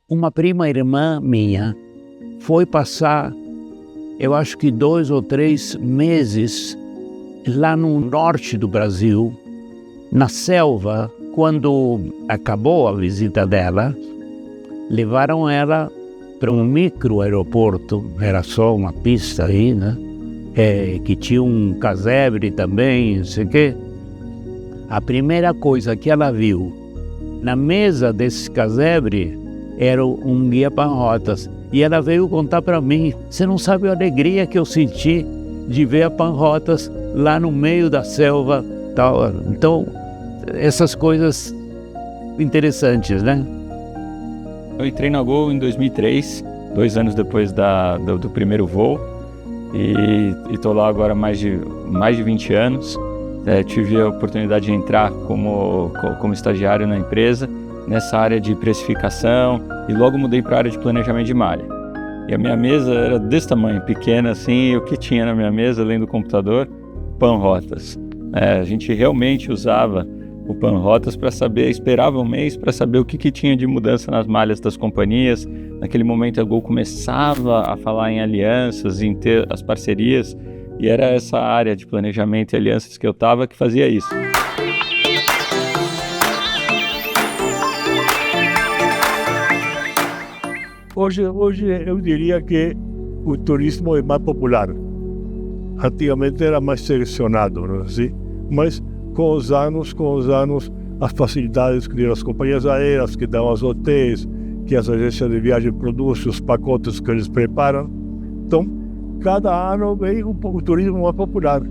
Uma prima irmã minha foi passar, eu acho que 2 ou 3 meses lá no norte do Brasil, na selva. Quando acabou a visita dela, levaram ela para um micro-aeroporto, era só uma pista aí, né? Que tinha um casebre também, não sei o quê. A primeira coisa que ela viu na mesa desse casebre era um guia Panrotas. E ela veio contar para mim: você não sabe a alegria que eu senti de ver a Panrotas lá no meio da selva, tal. Então, essas coisas interessantes, né? Eu entrei na Gol em 2003, 2 anos depois do primeiro voo, e estou lá agora há mais de 20 anos. Tive a oportunidade de entrar como estagiário na empresa, nessa área de precificação, e logo mudei para a área de planejamento de malha. E a minha mesa era desse tamanho, pequena assim, e o que tinha na minha mesa, além do computador? Panrotas. A gente realmente usava o Panrotas para saber, esperava um mês para saber o que tinha de mudança nas malhas das companhias. Naquele momento a Gol começava a falar em alianças, em ter as parcerias, e era essa área de planejamento e alianças que eu estava que fazia isso. Hoje eu diria que o turismo é mais popular. Antigamente era mais selecionado, não é assim? Mas com os anos, as facilidades que dão as companhias aéreas, que dão os hotéis, que as agências de viagem produzem, os pacotes que eles preparam. Então, cada ano vem o turismo mais popular.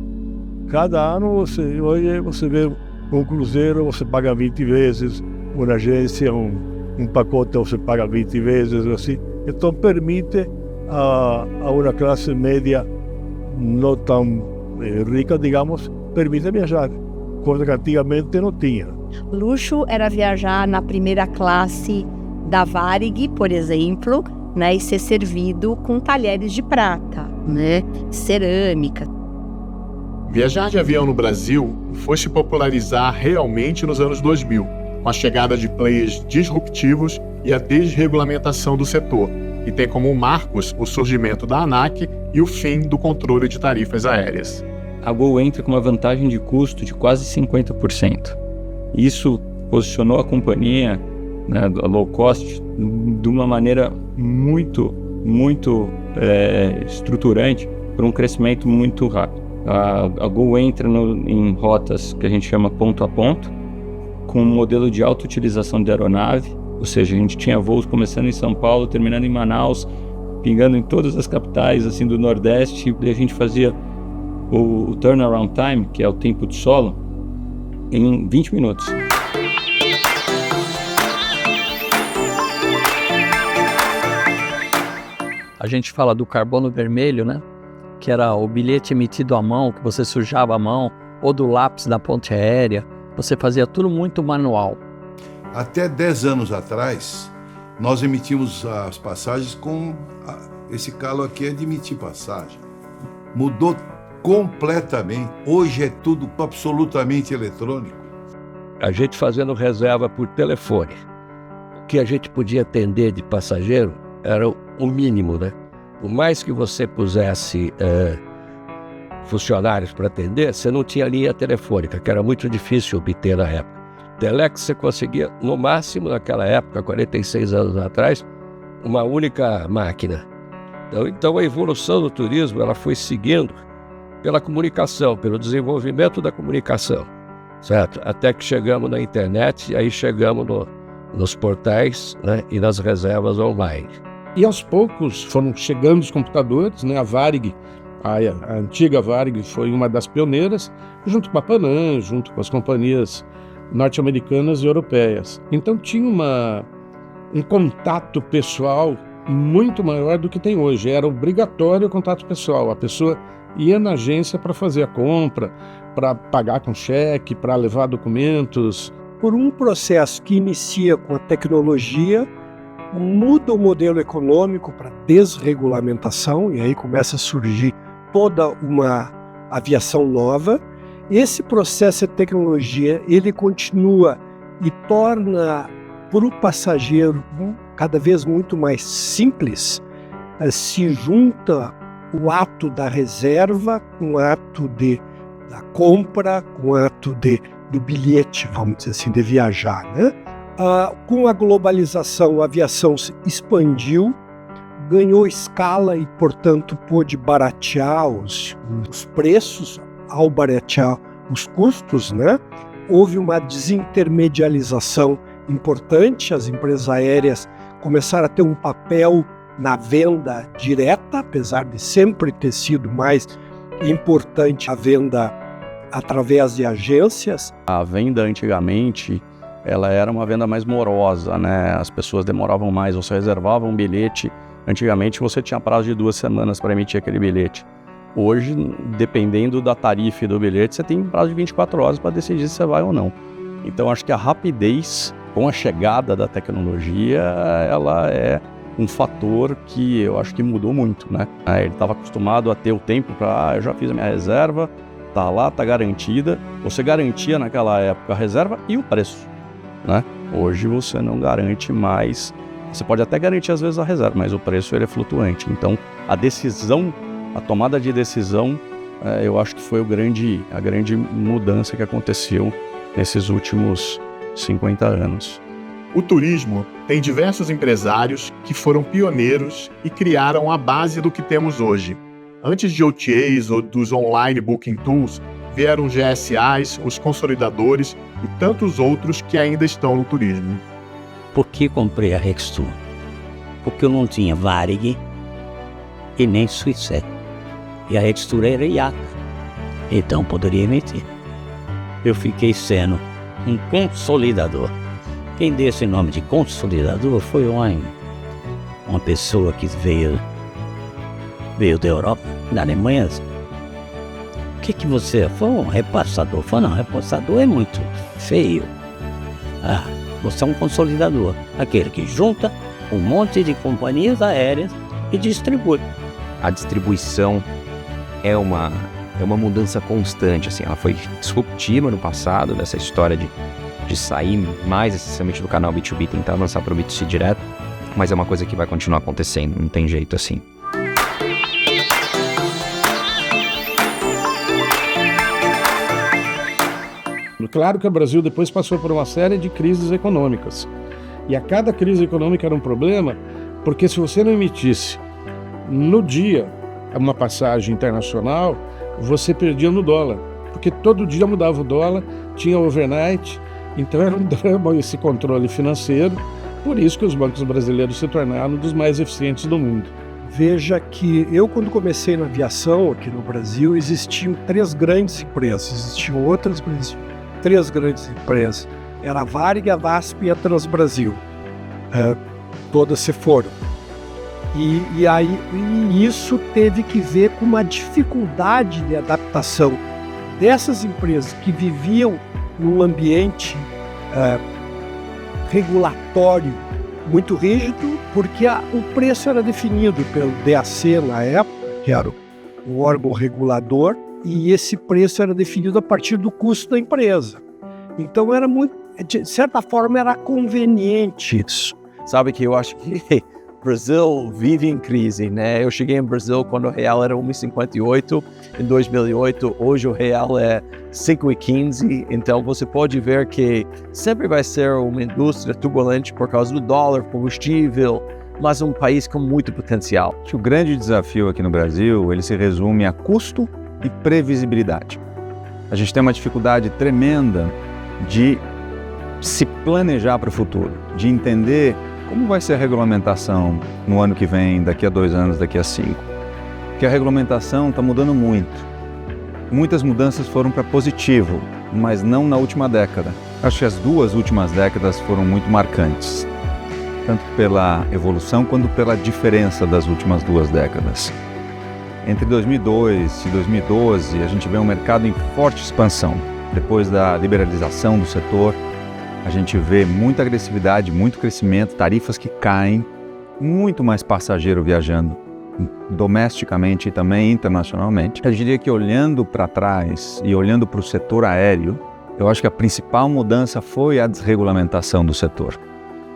Cada ano você vê um cruzeiro, você paga 20 vezes, uma agência, um pacote você paga 20 vezes, assim. Então permite a uma classe média não tão rica, digamos, permite viajar, coisa que antigamente não tinha. Luxo era viajar na primeira classe da Varig, por exemplo, né, e ser servido com talheres de prata, né, cerâmica. Viajar de avião no Brasil foi se popularizar realmente nos anos 2000, com a chegada de players disruptivos e a desregulamentação do setor, que tem como marcos o surgimento da ANAC e o fim do controle de tarifas aéreas. A Gol entra com uma vantagem de custo de quase 50%. Isso posicionou a companhia, né, a low cost, de uma maneira muito estruturante para um crescimento muito rápido. A Gol entra em rotas que a gente chama ponto a ponto, com um modelo de auto-utilização de aeronave, ou seja, a gente tinha voos começando em São Paulo, terminando em Manaus, pingando em todas as capitais assim, do Nordeste, e a gente fazia o turnaround time, que é o tempo de solo, em 20 minutos. A gente fala do carbono vermelho, né? Que era o bilhete emitido à mão, que você sujava a mão, ou do lápis da ponte aérea. Você fazia tudo muito manual. Até 10 anos atrás, nós emitimos as passagens com esse calo aqui é de emitir passagem. Mudou completamente. Hoje é tudo absolutamente eletrônico. A gente fazendo reserva por telefone. O que a gente podia atender de passageiro era o mínimo, né? Por mais que você pusesse funcionários para atender, você não tinha linha telefônica, que era muito difícil obter na época. Telex você conseguia, no máximo naquela época, 46 anos atrás, uma única máquina. Então a evolução do turismo ela foi seguindo pela comunicação, pelo desenvolvimento da comunicação, certo? Até que chegamos na internet, e aí chegamos nos portais, né, e nas reservas online. E aos poucos foram chegando os computadores, né? A Varig, a antiga Varig, foi uma das pioneiras, junto com a Panam, junto com as companhias norte-americanas e europeias. Então tinha um contato pessoal muito maior do que tem hoje. Era obrigatório o contato pessoal. A pessoa ia na agência para fazer a compra, para pagar com cheque, para levar documentos. Por um processo que inicia com a tecnologia, muda o modelo econômico para desregulamentação, e aí começa a surgir toda uma aviação nova. Esse processo de tecnologia, ele continua e torna para o passageiro cada vez muito mais simples, se junta o ato da reserva com o ato da compra, com o ato do bilhete, vamos dizer assim, de viajar, né? Com a globalização, a aviação se expandiu, ganhou escala e, portanto, pôde baratear os preços. Ao baratear os custos, né? Houve uma desintermedialização importante, as empresas aéreas começaram a ter um papel na venda direta, apesar de sempre ter sido mais importante a venda através de agências. A venda antigamente, ela era uma venda mais morosa, né? As pessoas demoravam mais, você reservava um bilhete. Antigamente você tinha prazo de 2 semanas para emitir aquele bilhete. Hoje, dependendo da tarifa do bilhete, você tem prazo de 24 horas para decidir se você vai ou não. Então, acho que a rapidez, com a chegada da tecnologia, ela é um fator que eu acho que mudou muito, né? Ele estava acostumado a ter o tempo para, eu já fiz a minha reserva, tá lá, tá garantida. Você garantia naquela época a reserva e o preço, né? Hoje você não garante mais. Você pode até garantir às vezes a reserva, mas o preço ele é flutuante. Então, a tomada de decisão, eu acho que foi a grande mudança que aconteceu nesses últimos 50 anos. O turismo tem diversos empresários que foram pioneiros e criaram a base do que temos hoje. Antes de OTAs ou dos online booking tools, vieram os GSAs, os consolidadores e tantos outros que ainda estão no turismo. Por que comprei a Rextur? Porque eu não tinha Varig e nem Swissair. E a Rextur era IATA, então poderia emitir. Eu fiquei sendo um consolidador. Quem deu esse nome de consolidador foi uma pessoa que veio da Europa, da Alemanha. O que você é? Foi um repassador? Falei, não, repassador é muito feio. Você é um consolidador, aquele que junta um monte de companhias aéreas e distribui. A distribuição é uma mudança constante, assim, ela foi disruptiva no passado, dessa história de sair mais essencialmente do canal B2B, tentar avançar para o B2C direto, mas é uma coisa que vai continuar acontecendo, não tem jeito assim. Claro que o Brasil depois passou por uma série de crises econômicas. E a cada crise econômica era um problema, porque se você não emitisse no dia uma passagem internacional, você perdia no dólar. Porque todo dia mudava o dólar, tinha overnight, então era um drama esse controle financeiro. Por isso que os bancos brasileiros se tornaram um dos mais eficientes do mundo. Veja que eu, quando comecei na aviação aqui no Brasil, existiam 3 grandes empresas, existiam outras, mas 3 grandes empresas. Era a Varig, a VASP e a Transbrasil. Todas se foram. E isso teve que ver com uma dificuldade de adaptação dessas empresas que viviam num ambiente regulatório muito rígido, porque o preço era definido pelo DAC na época, que era o órgão regulador, e esse preço era definido a partir do custo da empresa. Então era muito, de certa forma, era conveniente isso. Sabe que eu acho que Brasil vive em crise, né? Eu cheguei em Brasil quando o real era 1,58 em 2008, hoje o real é 5,15, então você pode ver que sempre vai ser uma indústria turbulente por causa do dólar, combustível, mas um país com muito potencial. O grande desafio aqui no Brasil, ele se resume a custo e previsibilidade. A gente tem uma dificuldade tremenda de se planejar para o futuro, de entender como vai ser a regulamentação no ano que vem, daqui a 2 anos, daqui a 5. Porque a regulamentação está mudando muito. Muitas mudanças foram para positivo, mas não na última década. Acho que as 2 últimas décadas foram muito marcantes, tanto pela evolução quanto pela diferença das últimas 2 décadas. Entre 2002 e 2012, a gente vê um mercado em forte expansão. Depois da liberalização do setor, a gente vê muita agressividade, muito crescimento, tarifas que caem, muito mais passageiro viajando domesticamente e também internacionalmente. Eu diria que olhando para trás e olhando para o setor aéreo, eu acho que a principal mudança foi a desregulamentação do setor.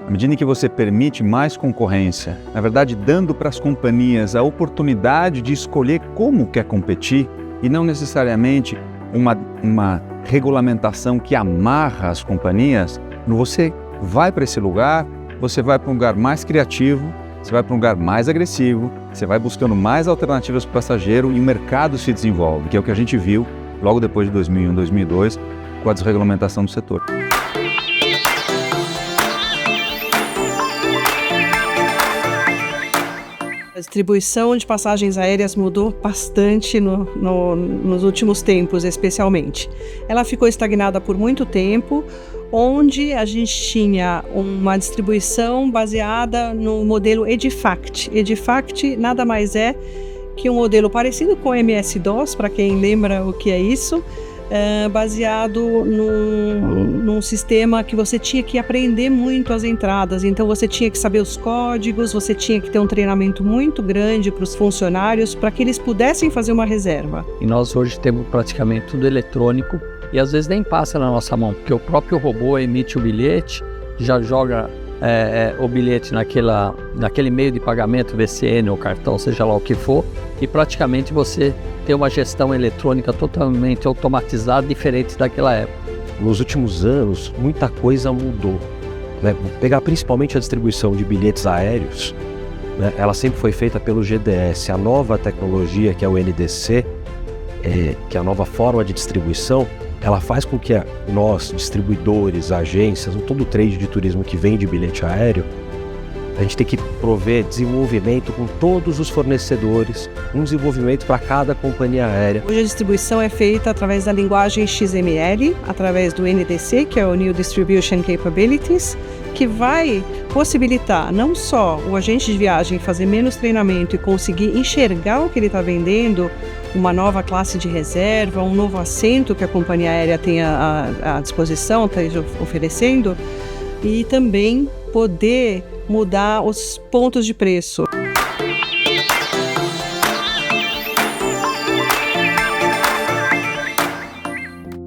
à medida em que você permite mais concorrência, na verdade dando para as companhias a oportunidade de escolher como quer competir e não necessariamente uma regulamentação que amarra as companhias, você vai para esse lugar, você vai para um lugar mais criativo, você vai para um lugar mais agressivo, você vai buscando mais alternativas para o passageiro e o mercado se desenvolve, que é o que a gente viu logo depois de 2001, 2002, com a desregulamentação do setor. A distribuição de passagens aéreas mudou bastante nos últimos tempos, especialmente. Ela ficou estagnada por muito tempo, onde a gente tinha uma distribuição baseada no modelo EDIFACT. EDIFACT nada mais é que um modelo parecido com o MS-DOS, para quem lembra o que é isso, baseado num sistema que você tinha que aprender muito as entradas. Então você tinha que saber os códigos, você tinha que ter um treinamento muito grande para os funcionários para que eles pudessem fazer uma reserva. E nós hoje temos praticamente tudo eletrônico e às vezes nem passa na nossa mão, porque o próprio robô emite o bilhete, já joga o bilhete naquele meio de pagamento, VCN ou cartão, seja lá o que for, e praticamente você tem uma gestão eletrônica totalmente automatizada, diferente daquela época. Nos últimos anos, muita coisa mudou, né? Vou pegar principalmente a distribuição de bilhetes aéreos, né? Ela sempre foi feita pelo GDS. A nova tecnologia, que é o NDC, que é a nova forma de distribuição, ela faz com que nós, distribuidores, agências, todo o trade de turismo que vende bilhete aéreo, a gente tem que prover desenvolvimento com todos os fornecedores, um desenvolvimento para cada companhia aérea. Hoje a distribuição é feita através da linguagem XML, através do NDC, que é o New Distribution Capabilities, que vai possibilitar não só o agente de viagem fazer menos treinamento e conseguir enxergar o que ele está vendendo, uma nova classe de reserva, um novo assento que a companhia aérea tem à disposição, está oferecendo, e também poder mudar os pontos de preço.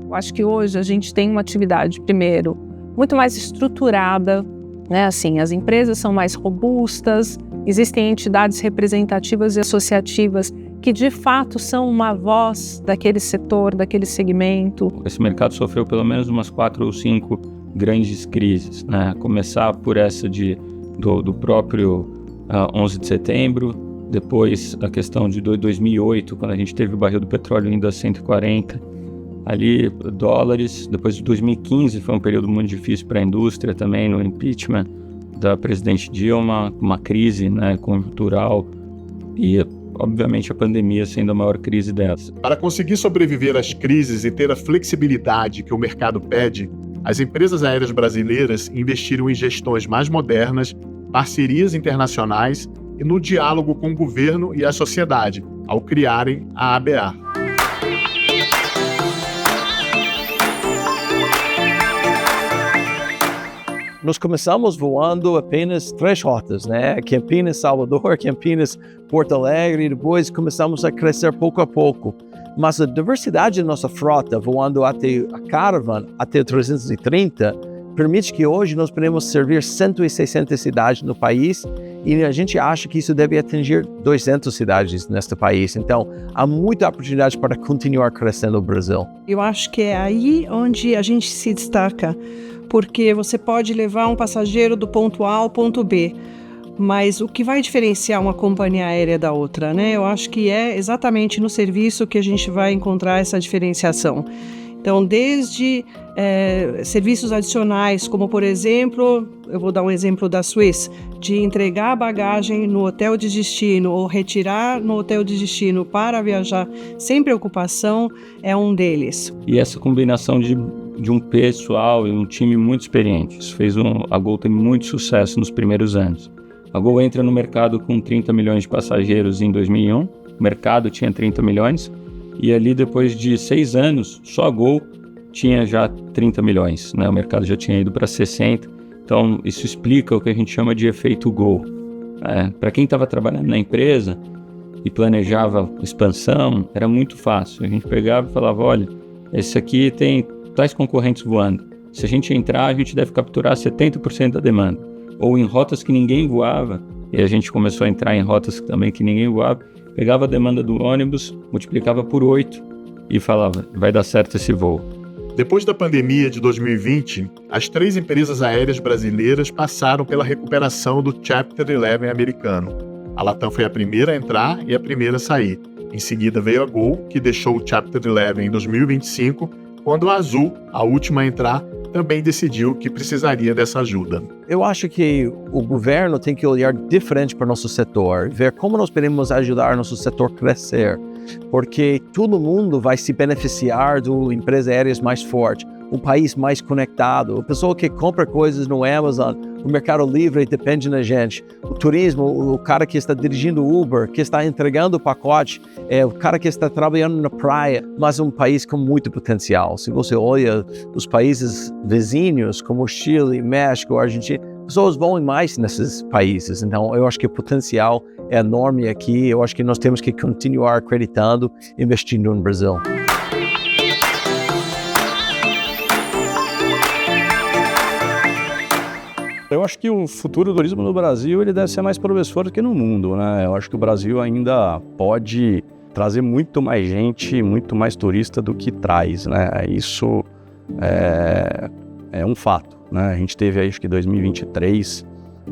Eu acho que hoje a gente tem uma atividade, primeiro, muito mais estruturada, né? Assim, as empresas são mais robustas, existem entidades representativas e associativas que de fato são uma voz daquele setor, daquele segmento. Esse mercado sofreu pelo menos umas 4 ou 5 grandes crises, né? Começar por essa do próprio 11 de setembro, depois a questão de 2008, quando a gente teve o barril do petróleo indo a 140, ali dólares. Depois de 2015 foi um período muito difícil para a indústria também, no impeachment da presidente Dilma, uma crise, né, conjuntural e obviamente a pandemia sendo a maior crise delas. Para conseguir sobreviver às crises e ter a flexibilidade que o mercado pede, as empresas aéreas brasileiras investiram em gestões mais modernas, parcerias internacionais e no diálogo com o governo e a sociedade, ao criarem a ABA. Nós começamos voando apenas 3 rotas, né? Campinas, Salvador, Campinas, Porto Alegre, e depois começamos a crescer pouco a pouco. Mas a diversidade da nossa frota, voando até a Caravan, até o 330, permite que hoje nós podemos servir 160 cidades no país e a gente acha que isso deve atingir 200 cidades neste país. Então, há muita oportunidade para continuar crescendo o Brasil. Eu acho que é aí onde a gente se destaca, porque você pode levar um passageiro do ponto A ao ponto B, mas o que vai diferenciar uma companhia aérea da outra, né? Eu acho que é exatamente no serviço que a gente vai encontrar essa diferenciação. Então, desde serviços adicionais, como por exemplo, eu vou dar um exemplo da Swiss, de entregar a bagagem no hotel de destino ou retirar no hotel de destino para viajar sem preocupação, é um deles. E essa combinação de um pessoal e um time muito experiente, isso fez a Gol ter muito sucesso nos primeiros anos. A Gol entra no mercado com 30 milhões de passageiros em 2001, o mercado tinha 30 milhões, e ali depois de 6 anos, só a Gol tinha já 30 milhões, né? O mercado já tinha ido para 60, então isso explica o que a gente chama de efeito Gol. Para quem estava trabalhando na empresa e planejava expansão, era muito fácil, a gente pegava e falava, olha, esse aqui tem tais concorrentes voando, se a gente entrar, a gente deve capturar 70% da demanda. ou em rotas que ninguém voava, e a gente começou a entrar em rotas também que ninguém voava, pegava a demanda do ônibus, multiplicava por 8 e falava, vai dar certo esse voo. Depois da pandemia de 2020, as 3 empresas aéreas brasileiras passaram pela recuperação do Chapter 11 americano. A Latam foi a primeira a entrar e a primeira a sair. Em seguida veio a Gol, que deixou o Chapter 11 em 2025, quando a Azul, a última a entrar, também decidiu que precisaria dessa ajuda. Eu acho que o governo tem que olhar diferente para o nosso setor, ver como nós podemos ajudar nosso setor a crescer, porque todo mundo vai se beneficiar do empresas aéreas mais forte, um país mais conectado, a pessoa que compra coisas no Amazon, o Mercado Livre depende da gente, o turismo, o cara que está dirigindo Uber, que está entregando o pacote, o cara que está trabalhando na praia, mas um país com muito potencial. Se você olha os países vizinhos, como Chile, México, Argentina, pessoas vão mais nesses países. Então, eu acho que o potencial é enorme aqui. Eu acho que nós temos que continuar acreditando, investindo no Brasil. Eu acho que o futuro do turismo no Brasil ele deve ser mais promissor do que no mundo, né? Eu acho que o Brasil ainda pode trazer muito mais gente, muito mais turista do que traz, né? Isso é um fato, né? A gente teve aí, acho que 2023,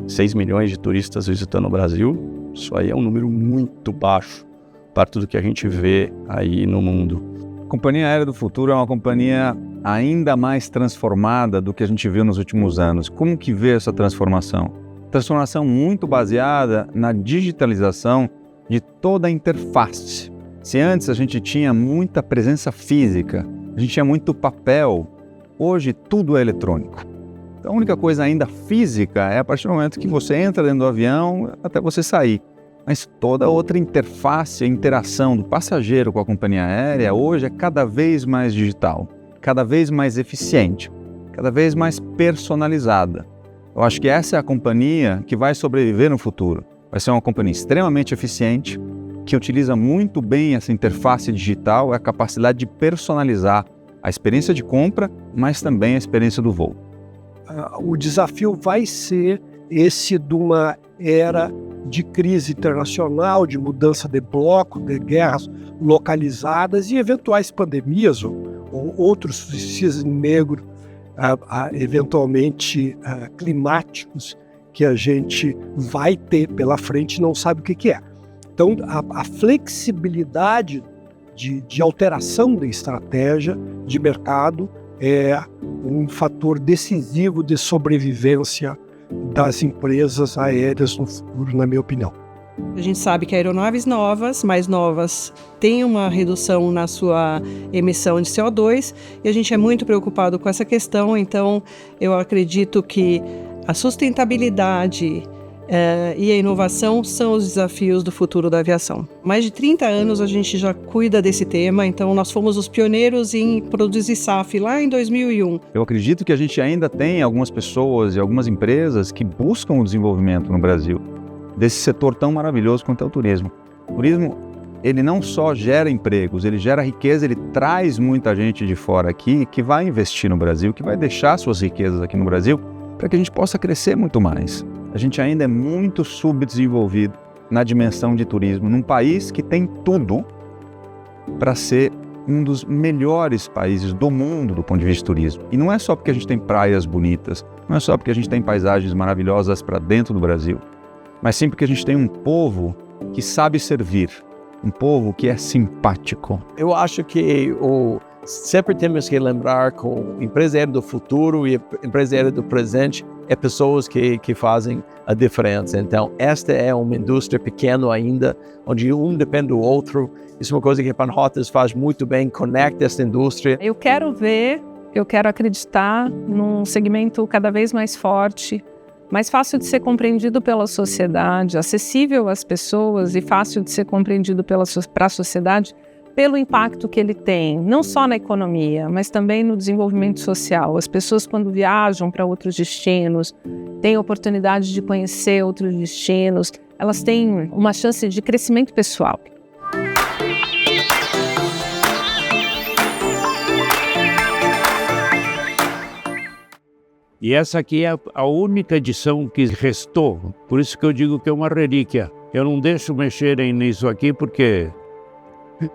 6 milhões de turistas visitando o Brasil. Isso aí é um número muito baixo para tudo que a gente vê aí no mundo. A Companhia Aérea do Futuro é uma companhia ainda mais transformada do que a gente viu nos últimos anos. Como que vê essa transformação? Transformação muito baseada na digitalização de toda a interface. Se antes a gente tinha muita presença física, a gente tinha muito papel, hoje tudo é eletrônico. Então, a única coisa ainda física é a partir do momento que você entra dentro do avião até você sair. Mas toda outra interface, a interação do passageiro com a companhia aérea hoje é cada vez mais digital, cada vez mais eficiente, cada vez mais personalizada. Eu acho que essa é a companhia que vai sobreviver no futuro. Vai ser uma companhia extremamente eficiente, que utiliza muito bem essa interface digital, a capacidade de personalizar a experiência de compra, mas também a experiência do voo. O desafio vai ser esse de uma era de crise internacional, de mudança de bloco, de guerras localizadas e eventuais pandemias ou outros cisnes negros, eventualmente climáticos, que a gente vai ter pela frente e não sabe o que é. Então, a flexibilidade de alteração da estratégia de mercado é um fator decisivo de sobrevivência das empresas aéreas no futuro, na minha opinião. A gente sabe que aeronaves novas, mais novas, têm uma redução na sua emissão de CO2 e a gente é muito preocupado com essa questão, então eu acredito que a sustentabilidade e a inovação são os desafios do futuro da aviação. Mais de 30 anos a gente já cuida desse tema, então nós fomos os pioneiros em produzir SAF lá em 2001. Eu acredito que a gente ainda tem algumas pessoas e algumas empresas que buscam o desenvolvimento no Brasil desse setor tão maravilhoso quanto é o turismo. O turismo, ele não só gera empregos, ele gera riqueza, ele traz muita gente de fora aqui que vai investir no Brasil, que vai deixar suas riquezas aqui no Brasil para que a gente possa crescer muito mais. A gente ainda é muito subdesenvolvido na dimensão de turismo, num país que tem tudo para ser um dos melhores países do mundo do ponto de vista de turismo. E não é só porque a gente tem praias bonitas, não é só porque a gente tem paisagens maravilhosas para dentro do Brasil, mas sim porque a gente tem um povo que sabe servir, um povo que é simpático. Eu acho que sempre temos que lembrar que o empresário do futuro e o empresário do presente é pessoas que fazem a diferença. Então, esta é uma indústria pequena ainda, onde um depende do outro. Isso é uma coisa que a Panrotas faz muito bem, conecta essa indústria. Eu quero acreditar num segmento cada vez mais forte, mais fácil de ser compreendido pela sociedade, acessível às pessoas e fácil de ser compreendido para a sociedade, pelo impacto que ele tem, não só na economia, mas também no desenvolvimento social. As pessoas, quando viajam para outros destinos, têm oportunidade de conhecer outros destinos, elas têm uma chance de crescimento pessoal. E essa aqui é a única edição que restou, por isso que eu digo que é uma relíquia. Eu não deixo mexerem nisso aqui, porque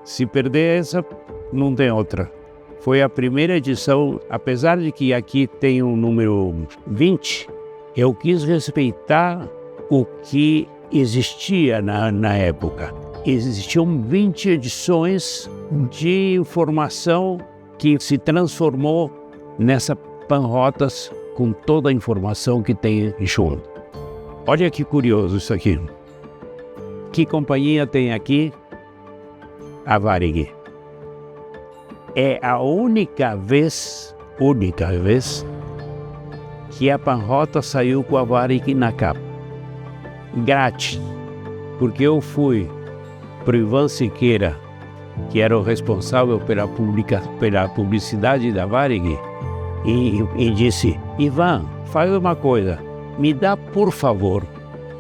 se perder essa, não tem outra. Foi a primeira edição, apesar de que aqui tem o número 20, eu quis respeitar o que existia na época. Existiam 20 edições de informação que se transformou nessa Panrotas com toda a informação que tem junto. Olha que curioso isso aqui. Que companhia tem aqui? A Varig. É a única vez que a Panrota saiu com a Varig na capa. Grátis. Porque eu fui para o Ivan Siqueira, que era o responsável pela publicidade da Varig, e disse: Ivan, faz uma coisa, me dá por favor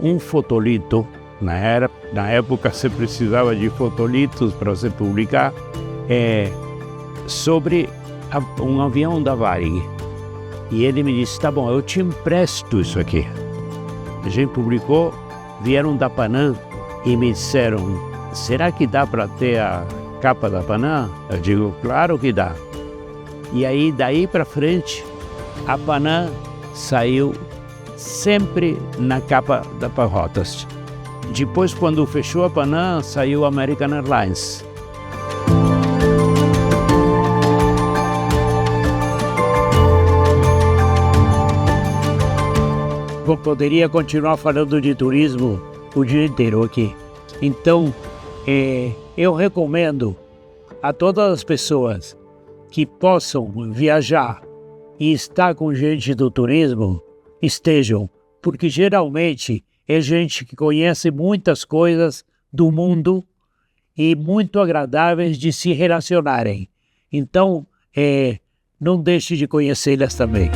um fotolito. Na época você precisava de fotolitos para você publicar, sobre um avião da Varig. E ele me disse: tá bom, eu te empresto isso aqui. A gente publicou, vieram da Panam e me disseram: será que dá para ter a capa da Panam? Eu digo: claro que dá. E aí, daí para frente, a Panam saiu sempre na capa da Panrotas. Depois, quando fechou a Panam, saiu a American Airlines. Eu poderia continuar falando de turismo o dia inteiro aqui. Então, eu recomendo a todas as pessoas que possam viajar e estar com gente do turismo, estejam, porque geralmente é gente que conhece muitas coisas do mundo e muito agradáveis de se relacionarem. Então, não deixe de conhecê-las também.